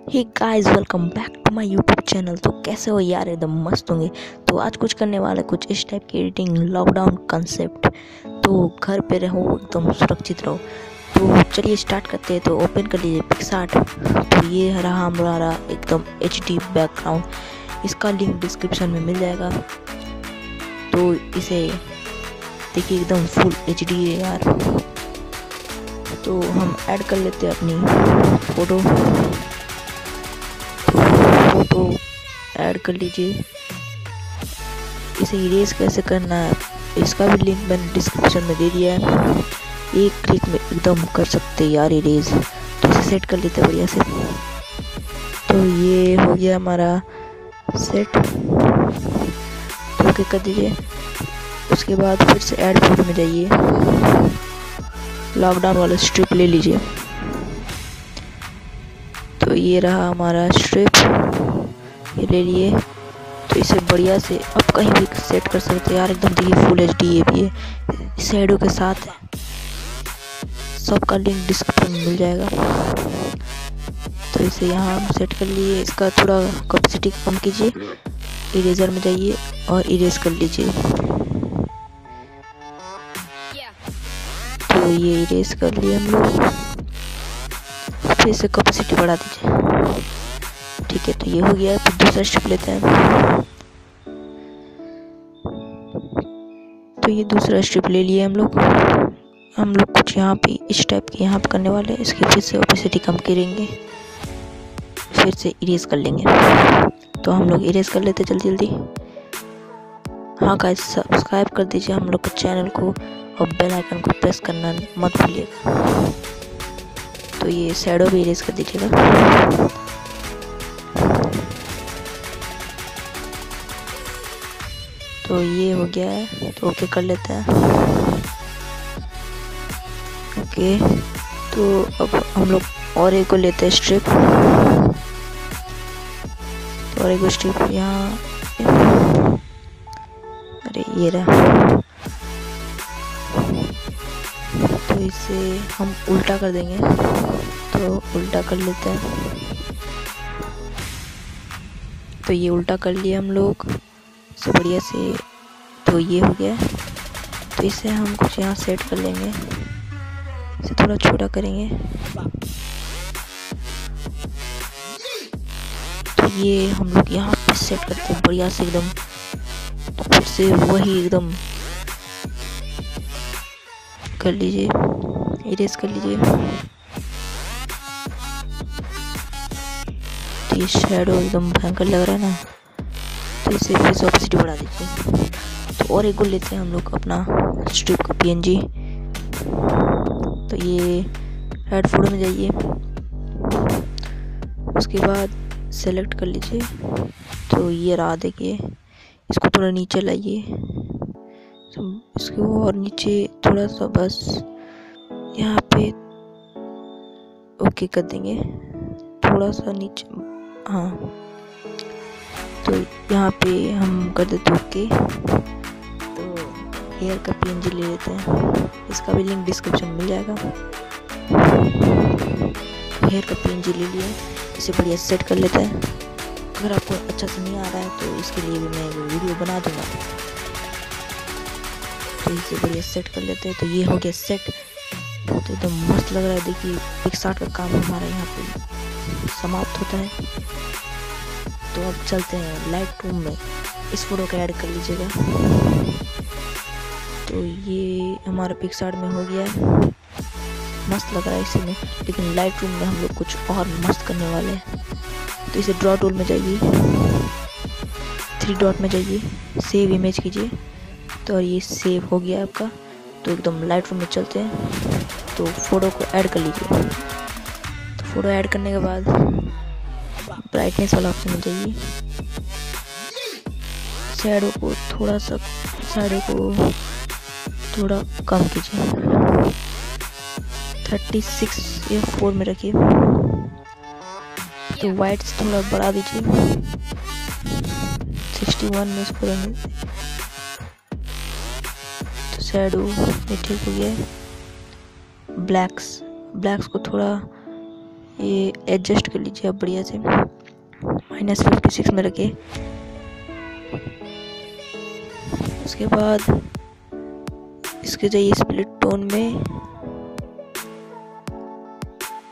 Hey guys, welcome back to my YouTube channel. तो कैसे हो यार? एकदम मस्त होंगे। तो आज कुछ करने वाला कुछ इस टाइप की एडिटिंग, लॉकडाउन कंसेप्ट। तो घर पे रहो, एकदम सुरक्षित रहो। तो चलिए स्टार्ट करते हैं। तो ओपन कर लीजिए पिक्सार्ट। तो ये रहा हमारा एकदम HD बैकग्राउंड। इसका लिंक डिस्क्रिप्शन में मिल जाएगा। तो इसे देखिए, एकदम फुल HD है यार। तो हम ऐड कर लेते हैं अपनी फोटो ऐड कर लीजिए। इसे इरेज कैसे करना है इसका भी लिंक मैंने डिस्क्रिप्शन में दे दिया है। एक क्लिक में एकदम कर सकते हैं यार इरेज। तो इसे सेट कर लेते हैं बढ़िया से। तो ये हो गया हमारा सेट। तो ओके कर दीजिए। उसके बाद फिर से ऐड फोटो में जाइए, लॉकडाउन वाला स्ट्रिप ले लीजिए। तो ये रहा हमारा स्ट्रिप, ये ले लिए। तो इसे बढ़िया से आप कहीं भी सेट कर सकते हैं यार। एकदम देखिए फुल HD ये भी है, शैडो के साथ है। सबका लिंक डिस्क्रिप्शन में मिल जाएगा। तो इसे यहाँ हम सेट कर लिए। इसका थोड़ा कैपेसिटी कम कीजिए, इरेजर में जाइए और इरेज कर लीजिए। तो ये इरेज कर लिए हम लोग। फिर से कैपेसिटी बढ़ा दीजिए। ठीक है, तो ये हो गया। फिर दूसरा स्टेप लेते हैं। तो ये दूसरा स्ट्रिप ले लिए हम लोग कुछ यहाँ पे इस टाइप के यहाँ पे करने वाले हैं। इसकी फिर से ओपेसिटी कम करेंगे, फिर से इरेज कर लेंगे। तो हम लोग इरेज कर लेते जल्दी जल्दी। हाँ गाइस, सब्सक्राइब कर दीजिए हम लोग के चैनल को और बेल आइकन को प्रेस करना मत भूलिएगा। तो ये शैडो भी इरेज कर दीजिएगा। तो ये हो गया है। तो ओके कर लेते हैं। ओके, तो अब हम लोग और एक को लेते हैं स्ट्रिप। तो और एक स्ट्रिप यहाँ, अरे ये रहा। तो इसे हम उल्टा कर देंगे। तो उल्टा कर लेते हैं। तो ये उल्टा कर लिए हम लोग से बढ़िया से। तो ये हो गया। तो इसे हम कुछ यहाँ सेट कर लेंगे, इसे थोड़ा छोटा करेंगे। तो ये हम लोग यहाँ पे सेट करते हैं बढ़िया से एकदम। तो फिर से वही एकदम कर लीजिए, इरेज कर लीजिए। तो ये शैडो एकदम भयंकर लग रहा है ना। तो इसे फिर से ऑपोसिटी बढ़ा दीजिए। तो और एक को लेते हैं हम लोग अपना स्ट्रिप का PNG। तो ये ऐड फोटो में जाइए। उसके बाद सेलेक्ट कर लीजिए। तो ये रहा, देखिए इसको थोड़ा नीचे लाइए। तो इसको और नीचे थोड़ा सा बस यहाँ पे ओके कर देंगे, थोड़ा सा नीचे। हाँ, तो यहाँ पे हम कर देते ओके। तो हेयर का PNG ले लेते हैं। इसका भी लिंक डिस्क्रिप्शन में मिल जाएगा। तो हेयर का PNG ले लिया। इसे बढ़िया सेट कर लेते हैं। अगर आपको अच्छा से नहीं आ रहा है तो इसके लिए भी मैं वीडियो बना दूंगा। तो इसे बढ़िया सेट कर लेते हैं। तो ये हो गया सेट। तो एकदम मस्त लग रहा है। देखिए पिक्सार्ट का काम हमारा यहाँ पे समाप्त होता है। तो अब चलते हैं लाइट रूम में। इस फोटो को ऐड कर लीजिएगा। तो ये हमारा पिक्सार्ट में हो गया है, मस्त लग रहा है इसमें। लेकिन लाइट रूम में हम लोग कुछ और मस्त करने वाले हैं। तो इसे ड्रॉ टूल में जाइए, 3 डॉट में जाइए, सेव इमेज कीजिए। तो ये सेव हो गया आपका। तो एकदम लाइट रूम में चलते हैं। तो फोटो को ऐड कर लीजिए। तो फोटो ऐड करने के बाद ब्राइटनेस वाला ऑप्शन में जाइए। शैडो को थोड़ा कम कीजिए, 36 या 4 में रखिए। तो वाइट से थोड़ा बढ़ा दीजिए, 61 में इसको रहने। तो शैडो ये ठीक हो गया है। ब्लैक्स को थोड़ा ये एडजस्ट कर लीजिए आप बढ़िया से, -56 में रखिए। उसके बाद इसके जाइए स्प्लिट टोन में,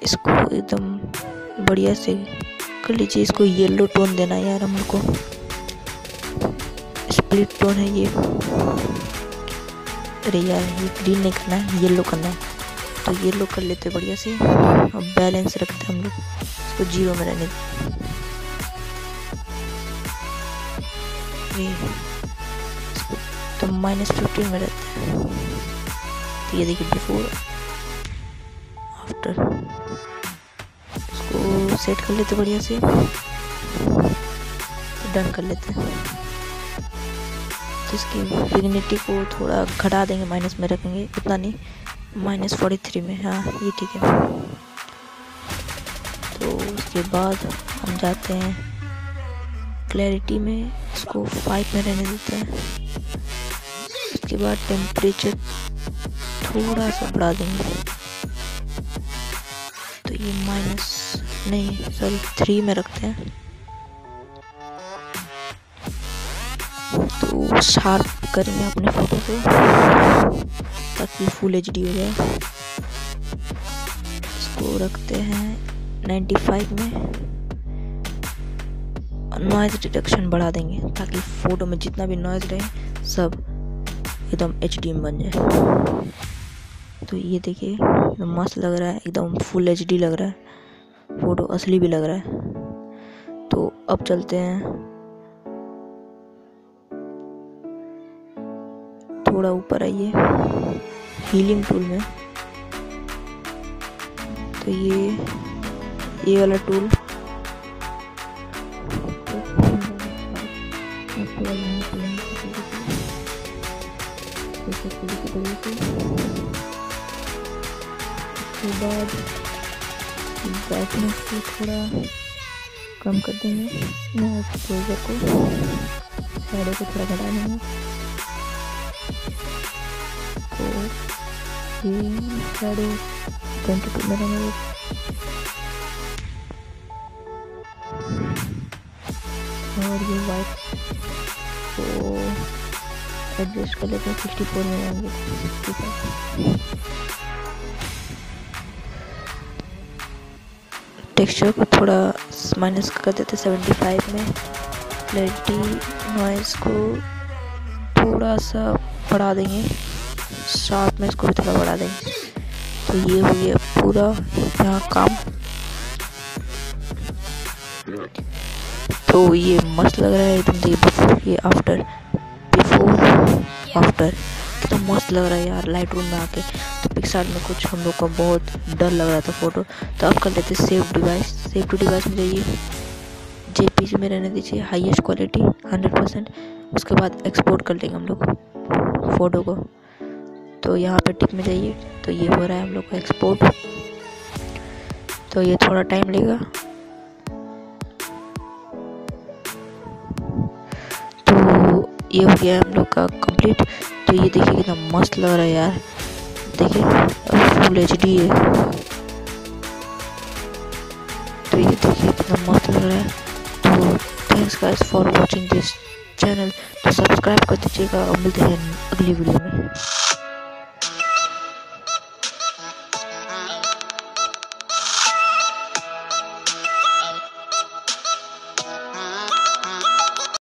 इसको एकदम बढ़िया से कर लीजिए। इसको येलो टोन देना है यार हमको, स्प्लिट टोन है ये। अरे यार ये ग्रीन नहीं करना है, येलो करना है, तो येलो कर लेते बढ़िया से। अब बैलेंस रखते हैं हम लोग, इसको 0 में रहने दें। तो -15 में रहता है। तो ये देखिए बिफोर आफ्टर, इसको सेट कर लेते बढ़िया से, डन कर लेते हैं। तो इसकी विग्निटी को थोड़ा घटा देंगे, माइनस में रखेंगे, इतना नहीं, -43 में, हाँ ये ठीक है। तो उसके बाद हम जाते हैं क्लैरिटी में, इसको 5 में रहने देते हैं। उसके बाद टेम्परेचर थोड़ा सा बढ़ा देंगे, तो ये -3 में रखते हैं। तो शार्प करेंगे अपने फोटो को ताकि फुल HD हो जाए। इसको रखते हैं 95 में। नॉइज़ डिटेक्शन बढ़ा देंगे ताकि फ़ोटो में जितना भी नॉइज़ रहे सब एकदम HD में बन जाए। तो ये देखिए एकदम मस्त लग रहा है, एकदम फुल HD लग रहा है, फ़ोटो असली भी लग रहा है। तो अब चलते हैं थोड़ा ऊपर आइए हीलिंग टूल में। तो ये वाला टूल उसके बाद ब्राइटनेस को थोड़ा कम कर देंगे, एक्सपोजर को, शैडो को थोड़ा घटा देंगे। तो ये शैडो 22 में रहेंगे। और ये वाइट को एडजस्ट कर लेते हैं, 64 में रहेंगे। ठीक है, टेक्सचर को थोड़ा माइनस कर देते 75 में। क्लैरिटी नॉइज़ को थोड़ा सा बढ़ा देंगे, शार्प में इसको भी थोड़ा बढ़ा देंगे। तो ये हुई है पूरा यहाँ काम। तो ये मस्त लग रहा है एकदम। देखिए बिफोर, ये आफ्टर, बिफोर आफ्टर, कितना मस्त लग रहा है यार लाइट रूम में आके। तो पिक्सार्ट में कुछ हम लोग को बहुत डर लग रहा था फोटो, तो अब कर लेते save device. Save to device में जाइए, JPG में रहने दीजिए, हाईएस्ट क्वालिटी 100%। उसके बाद एक्सपोर्ट कर लेंगे हम लोग फ़ोटो को। तो यहाँ पे टिक में जाइए, तो ये हो रहा है हम लोग का एक्सपोर्ट। तो ये थोड़ा टाइम लेगा। तो ये हो गया हम लोग का कंप्लीट। तो ये देखिए कितना मस्त लग रहा है यार, देखिए फुल HD है। तो ये देखिए कितना मस्त लग रहा है। तो thanks guys for watching this channel. तो सब्सक्राइब कर दीजिएगा और मिलते हैं अगली वीडियो में।